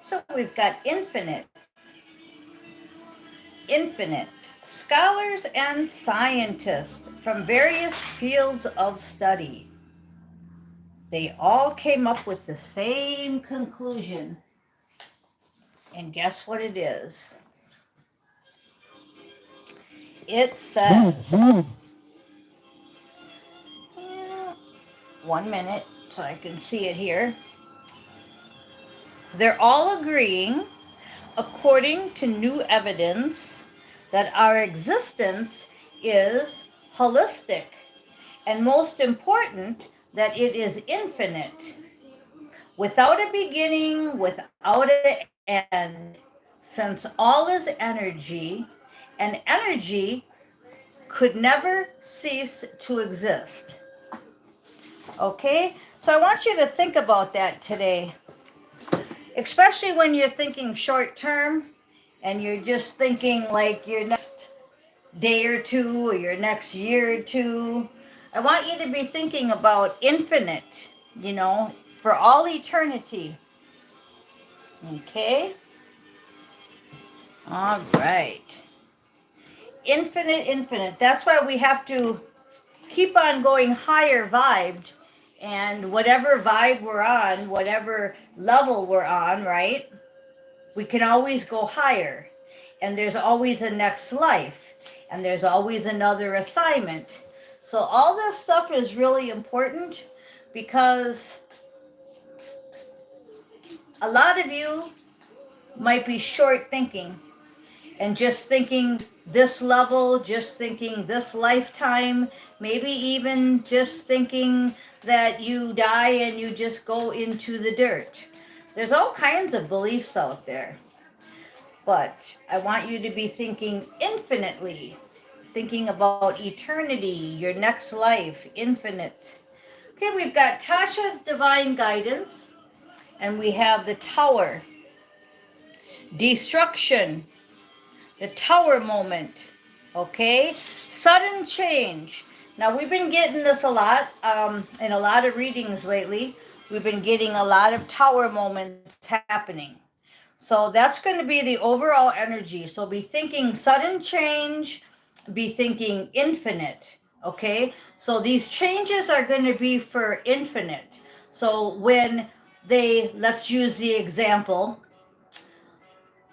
So we've got infinite. Infinite. Scholars and scientists from various fields of study. They all came up with the same conclusion. And guess what it is? It says, 1 minute so I can see it here. They're all agreeing, according to new evidence, that our existence is holistic, and most important, that it is infinite, without a beginning, without an end, since all is energy, and energy could never cease to exist. Okay? So I want you to think about that today, especially when you're thinking short term and you're just thinking like your next day or two or your next year or two. I want you to be thinking about infinite, for all eternity. Okay? All right. Infinite, infinite. That's why we have to keep on going higher vibed. And whatever vibe we're on, whatever level we're on, right? We can always go higher. And there's always a next life. And there's always another assignment. So all this stuff is really important because a lot of you might be short thinking and just thinking this level, just thinking this lifetime, maybe even just thinking that you die and you just go into the dirt. There's all kinds of beliefs out there. But I want you to be thinking infinitely, thinking about eternity, your next life, infinite. Okay, we've got Tasha's divine guidance, and we have the tower. Destruction, the tower moment, okay? Sudden change. Now, we've been getting this a lot in a lot of readings lately. We've been getting a lot of tower moments happening. So that's going to be the overall energy. So be thinking sudden change, be thinking infinite, okay? So these changes are going to be for infinite. So when let's use the example,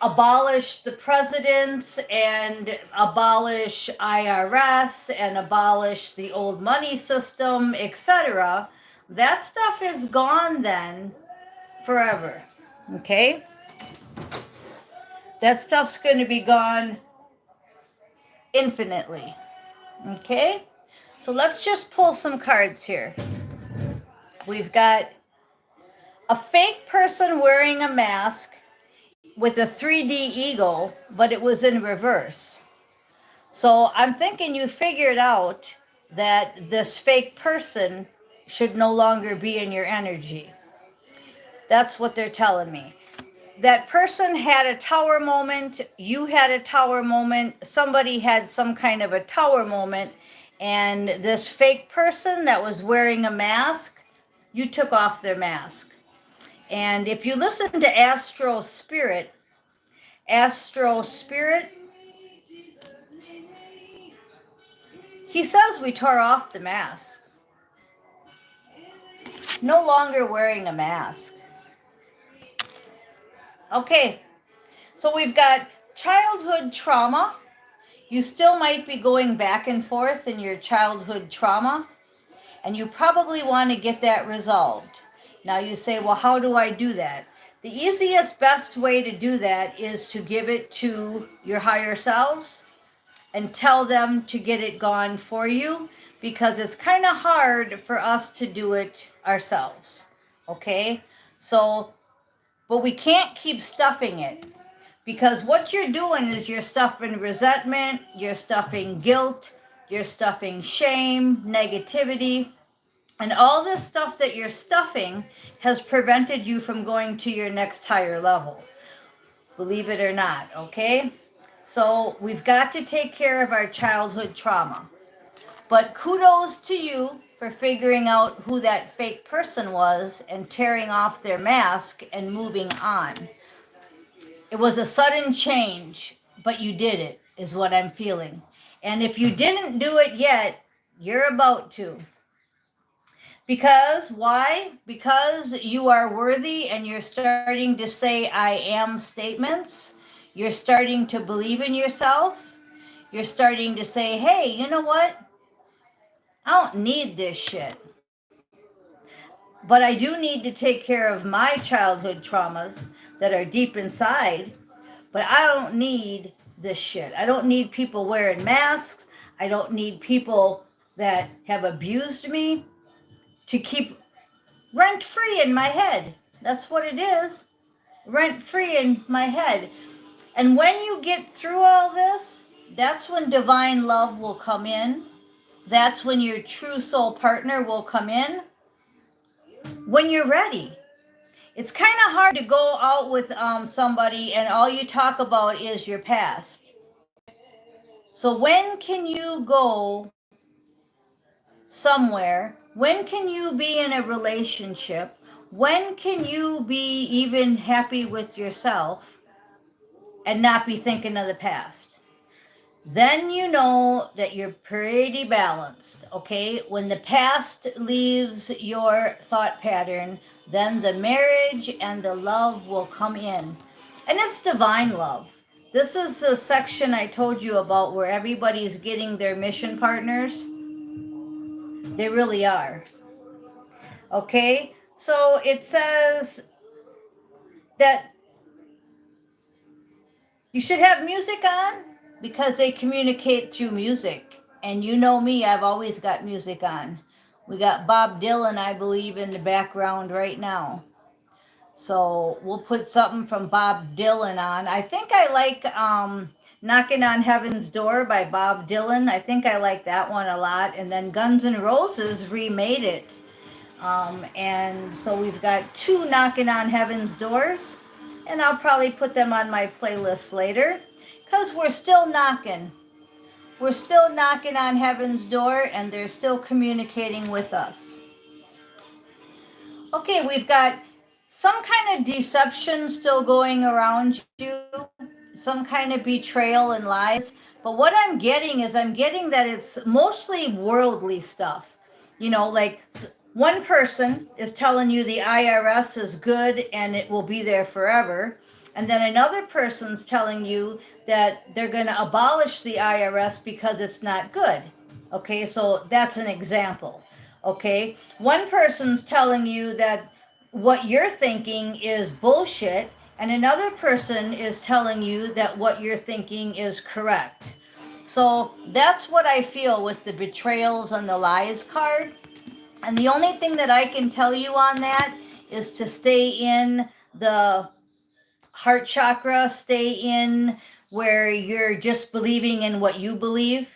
abolish the presidents and abolish IRS and abolish the old money system, etc., that stuff is gone then forever, okay? That stuff's going to be gone infinitely, okay? So let's just pull some cards here. We've got a fake person wearing a mask with a 3D eagle, but it was in reverse. So I'm thinking you figured out that this fake person should no longer be in your energy. That's what they're telling me. That person had a tower moment, you had a tower moment, somebody had some kind of a tower moment, and this fake person that was wearing a mask, you took off their mask. And if you listen to Astro Spirit, he says we tore off the mask. No longer wearing a mask. Okay, so we've got childhood trauma. You still might be going back and forth in your childhood trauma, and you probably want to get that resolved. Now you say, well, how do I do that? The easiest, best way to do that is to give it to your higher selves and tell them to get it gone for you, because it's kind of hard for us to do it ourselves. Okay? So, but we can't keep stuffing it, because what you're doing is you're stuffing resentment, you're stuffing guilt, you're stuffing shame, negativity, and all this stuff that you're stuffing has prevented you from going to your next higher level. Believe it or not, okay? So we've got to take care of our childhood trauma. But kudos to you for figuring out who that fake person was and tearing off their mask and moving on. It was a sudden change, but you did it, is what I'm feeling. And if you didn't do it yet, you're about to. Because why? Because you are worthy and you're starting to say I am statements. You're starting to believe in yourself. You're starting to say, hey, you know what? I don't need this shit. But I do need to take care of my childhood traumas that are deep inside. But I don't need this shit. I don't need people wearing masks. I don't need people that have abused me to keep rent free in my head. That's what it is. Rent free in my head. And when you get through all this, that's when divine love will come in. That's when your true soul partner will come in when you're ready. It's kind of hard to go out with somebody and all you talk about is your past. So when can you go somewhere? When can you be in a relationship? When can you be even happy with yourself and not be thinking of the past? Then you know that you're pretty balanced, okay? When the past leaves your thought pattern, then the marriage and the love will come in. And it's divine love. This is the section I told you about where everybody's getting their mission partners. They really are. Okay? So it says that you should have music on because they communicate through music. And you know me, I've always got music on. We got Bob Dylan, I believe, in the background right now. So we'll put something from Bob Dylan on. I think I like Knocking on Heaven's Door by Bob Dylan. I think I like that one a lot. And then Guns N' Roses remade it. And so we've got two Knocking on Heaven's Doors. And I'll probably put them on my playlist later. Because we're still knocking. We're still knocking on heaven's door and they're still communicating with us. Okay, we've got some kind of deception still going around you, some kind of betrayal and lies. But what I'm getting is I'm getting that it's mostly worldly stuff. You know, like one person is telling you the IRS is good and it will be there forever. And then another person's telling you that they're going to abolish the IRS because it's not good. Okay, so that's an example. Okay, one person's telling you that what you're thinking is bullshit, and another person is telling you that what you're thinking is correct. So that's what I feel with the betrayals and the lies card. And the only thing that I can tell you on that is to stay in the heart chakra, stay in where you're just believing in what you believe.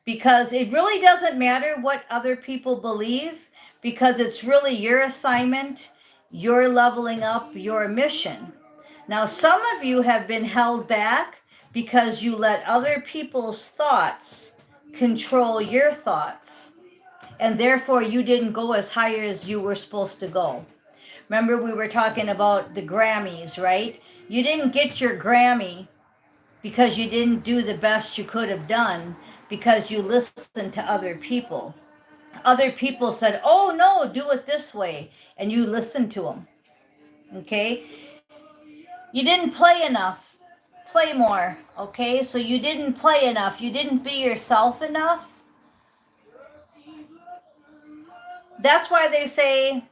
Because it really doesn't matter what other people believe, because it's really your assignment, your leveling up, your mission. Now, some of you have been held back because you let other people's thoughts control your thoughts, and therefore you didn't go as high as you were supposed to go. Remember, we were talking about the Grammys, right? You didn't get your Grammy because you didn't do the best you could have done, because you listened to other people. Other people said, oh no, do it this way, and you listened to them. Okay? You didn't play enough. Play more. Okay? So you didn't play enough. You didn't be yourself enough. That's why they say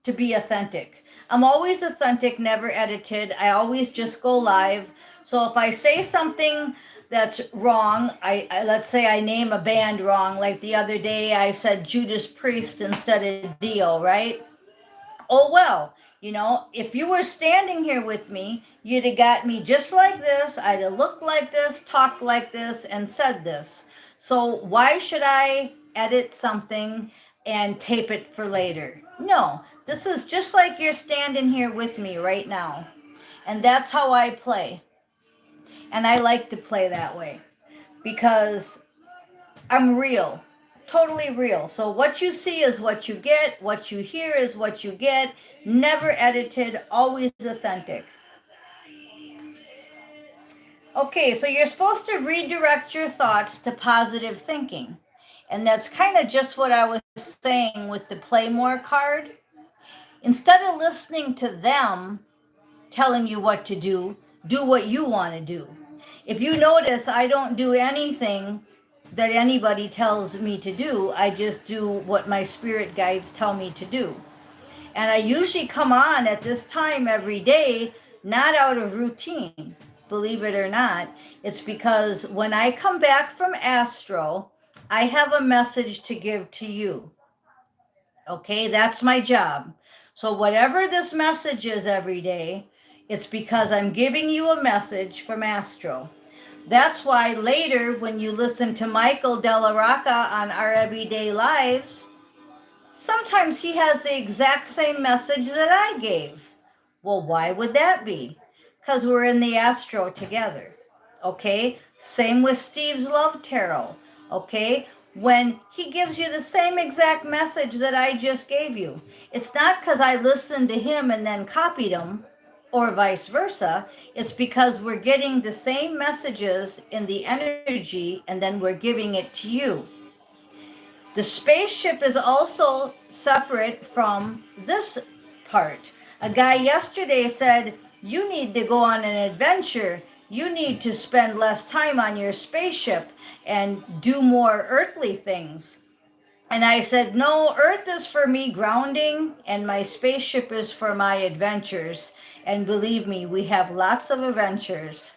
to be authentic. I'm always authentic, never edited. I always just go live. So if I say something that's wrong, I let's say I name a band wrong, like the other day I said Judas Priest instead of Dio, right? Oh well, you know, if you were standing here with me, you'd have got me just like this. I'd have looked like this, talked like this, and said this. So why should I edit something and tape it for later? No, this is just like you're standing here with me right now. And that's how I play. And I like to play that way because I'm real, totally real. So what you see is what you get, what you hear is what you get, never edited, always authentic. Okay, so you're supposed to redirect your thoughts to positive thinking. And that's kind of just what I was saying with the Play More card. Instead of listening to them telling you what to do what you want to do. If you notice, I don't do anything that anybody tells me to do. I just do what my spirit guides tell me to do. And I usually come on at this time every day, not out of routine, believe it or not. It's because when I come back from Astro, I have a message to give to you. Okay, that's my job. So, whatever this message is every day, it's because I'm giving you a message from Astro. That's why later, when you listen to Michael Della Rocca on our Everyday Lives, sometimes he has the exact same message that I gave. Well, why would that be? Because we're in the Astro together. Okay? Same with Steve's Love Tarot. Okay? When he gives you the same exact message that I just gave you, it's not because I listened to him and then copied him or vice versa. It's because we're getting the same messages in the energy and then we're giving it to you. The spaceship is also separate from this part. A guy yesterday said, you need to go on an adventure. You need to spend less time on your spaceship and do more earthly things. And I said, no, Earth is for me grounding, and my spaceship is for my adventures. And believe me, we have lots of adventures.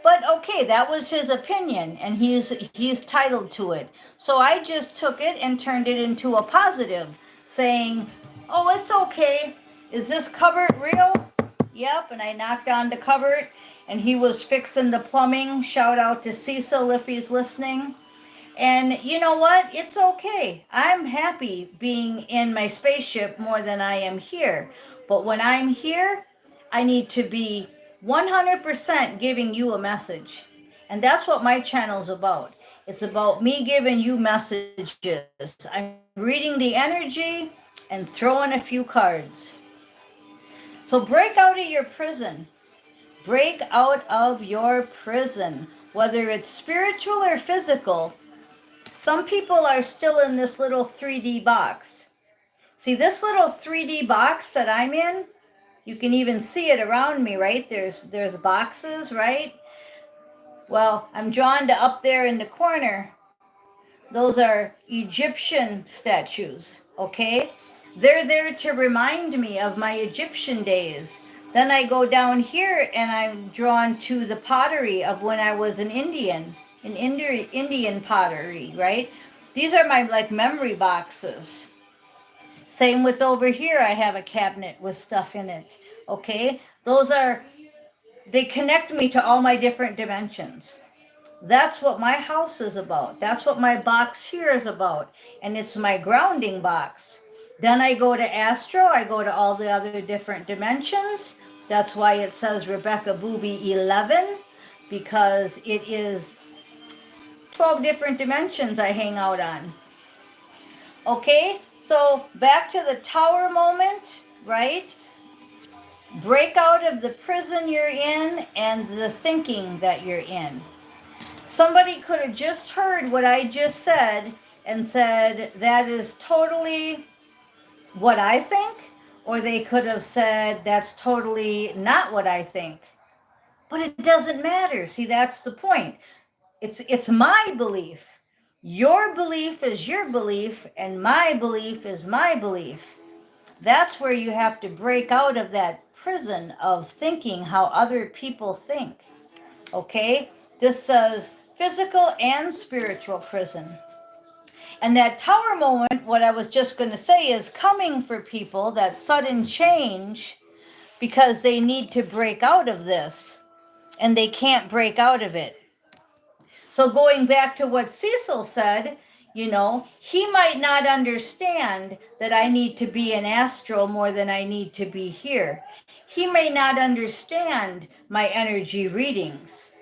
But okay, that was his opinion, and he's titled to it. So I just took it and turned it into a positive, saying, "Oh, it's okay. Is this cupboard real?" Yep, and I knocked on the cupboard, and he was fixing the plumbing. Shout out to Cecil if he's listening. And you know what? It's okay. I'm happy being in my spaceship more than I am here. But when I'm here, I need to be 100% giving you a message. And that's what my channel's about. It's about me giving you messages. I'm reading the energy and throwing a few cards. So break out of your prison. Break out of your prison. Whether it's spiritual or physical, some people are still in this little 3D box. See, this little 3D box that I'm in, you can even see it around me, right? There's boxes, right? Well, I'm drawn to up there in the corner. Those are Egyptian statues, okay? They're there to remind me of my Egyptian days. Then I go down here and I'm drawn to the pottery of when I was an Indian, Indian pottery, right? These are my like memory boxes. Same with over here, I have a cabinet with stuff in it, okay? They connect me to all my different dimensions. That's what my house is about. That's what my box here is about. And it's my grounding box. Then I go to Astro, I go to all the other different dimensions. That's why it says Rebecca Booby 11, because it is 12 different dimensions I hang out on. Okay, so back to the tower moment, right? Break out of the prison you're in and the thinking that you're in. Somebody could have just heard what I just said and said, that is totally what I think, or they could have said, that's totally not what I think. But it doesn't matter. See, that's the point. It's my belief. Your belief is your belief, and my belief is my belief. That's where you have to break out of that prison of thinking how other people think. Okay? This says physical and spiritual prison. And that tower moment, what I was just going to say, is coming for people, that sudden change, because they need to break out of this and they can't break out of it. So going back to what Cecil said, he might not understand that I need to be an astral more than I need to be here. He may not understand my energy readings.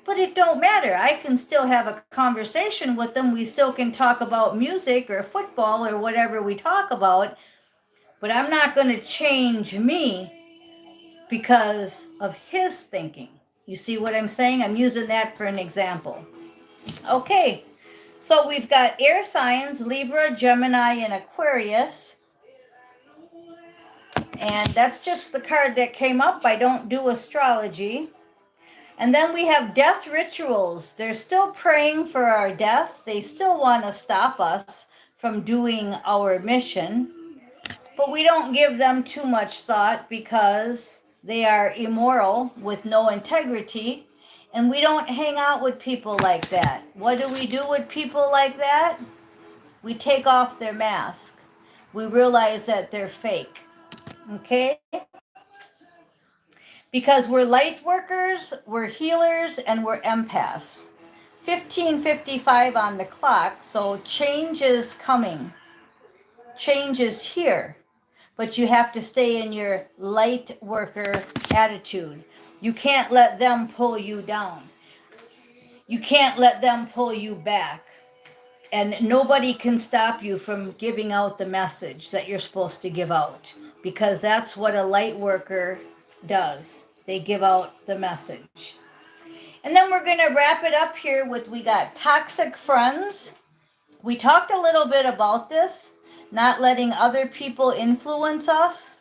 But it don't matter. I can still have a conversation with them. We still can talk about music or football or whatever we talk about. But I'm not going to change me because of his thinking. You see what I'm saying? I'm using that for an example. Okay, so we've got air signs, Libra, Gemini, and Aquarius. And that's just the card that came up. I don't do astrology. And then we have death rituals. They're still praying for our death. They still want to stop us from doing our mission. But we don't give them too much thought because they are immoral with no integrity. And we don't hang out with people like that. What do we do with people like that? We take off their mask. We realize that they're fake. Okay? Because we're light workers, we're healers, and we're empaths. 15:55 on the clock, so change is coming. Change is here. But you have to stay in your light worker attitude. You can't let them pull you down. You can't let them pull you back. And nobody can stop you from giving out the message that you're supposed to give out, because that's what a light worker does. They give out the message. And then we're going to wrap it up here with, we got toxic friends. We talked a little bit about this, not letting other people influence us.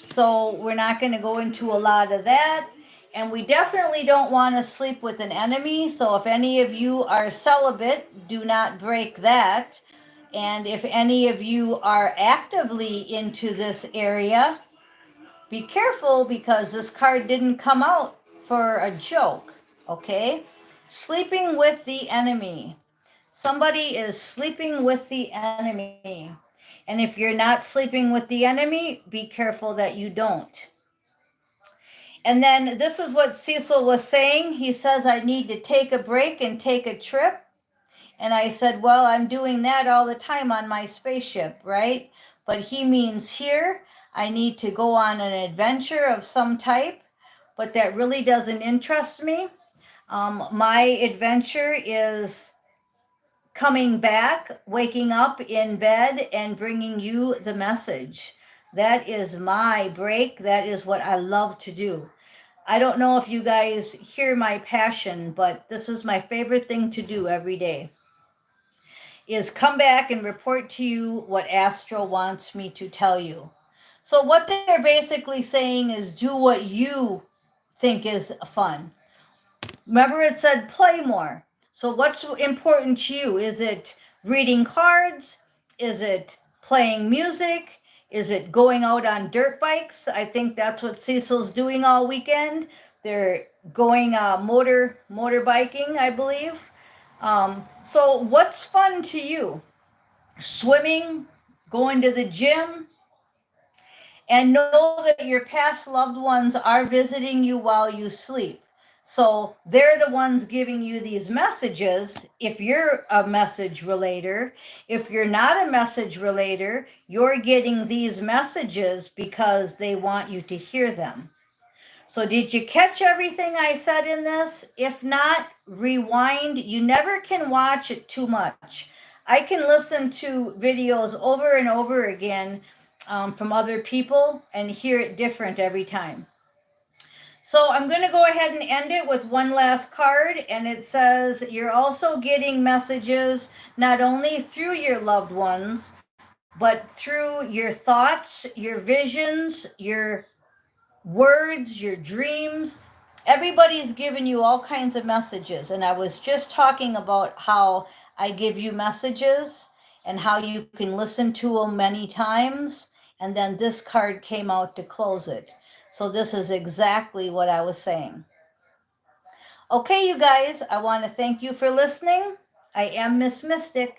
So we're not going to go into a lot of that. And we definitely don't want to sleep with an enemy. So if any of you are celibate, do not break that. And if any of you are actively into this area, be careful, because this card didn't come out for a joke, okay? Sleeping with the enemy. Somebody is sleeping with the enemy. And if you're not sleeping with the enemy, be careful that you don't. And then this is what Cecil was saying. He says, I need to take a break and take a trip. And I said, well, I'm doing that all the time on my spaceship, right? But he means here, I need to go on an adventure of some type, but that really doesn't interest me. My adventure is coming back, waking up in bed, and bringing you the message. That is my break. That is what I love to do. I don't know if you guys hear my passion, but this is my favorite thing to do every day, is come back and report to you what Astro wants me to tell you. So what they're basically saying is do what you think is fun. Remember, it said play more. So what's important to you? Is it reading cards? Is it playing music? Is it going out on dirt bikes? I think that's what Cecil's doing all weekend. They're going motorbiking, I believe. So what's fun to you? Swimming, going to the gym, and know that your past loved ones are visiting you while you sleep. So they're the ones giving you these messages. If you're a message relator, if you're not a message relator, you're getting these messages because they want you to hear them. So did you catch everything I said in this? If not, rewind. You never can watch it too much. I can listen to videos over and over again from other people and hear it different every time. So I'm going to go ahead and end it with one last card, and it says you're also getting messages not only through your loved ones, but through your thoughts, your visions, your words, your dreams. Everybody's giving you all kinds of messages. And I was just talking about how I give you messages and how you can listen to them many times. And then this card came out to close it. So this is exactly what I was saying. Okay, you guys, I want to thank you for listening. I am Miss Mystic.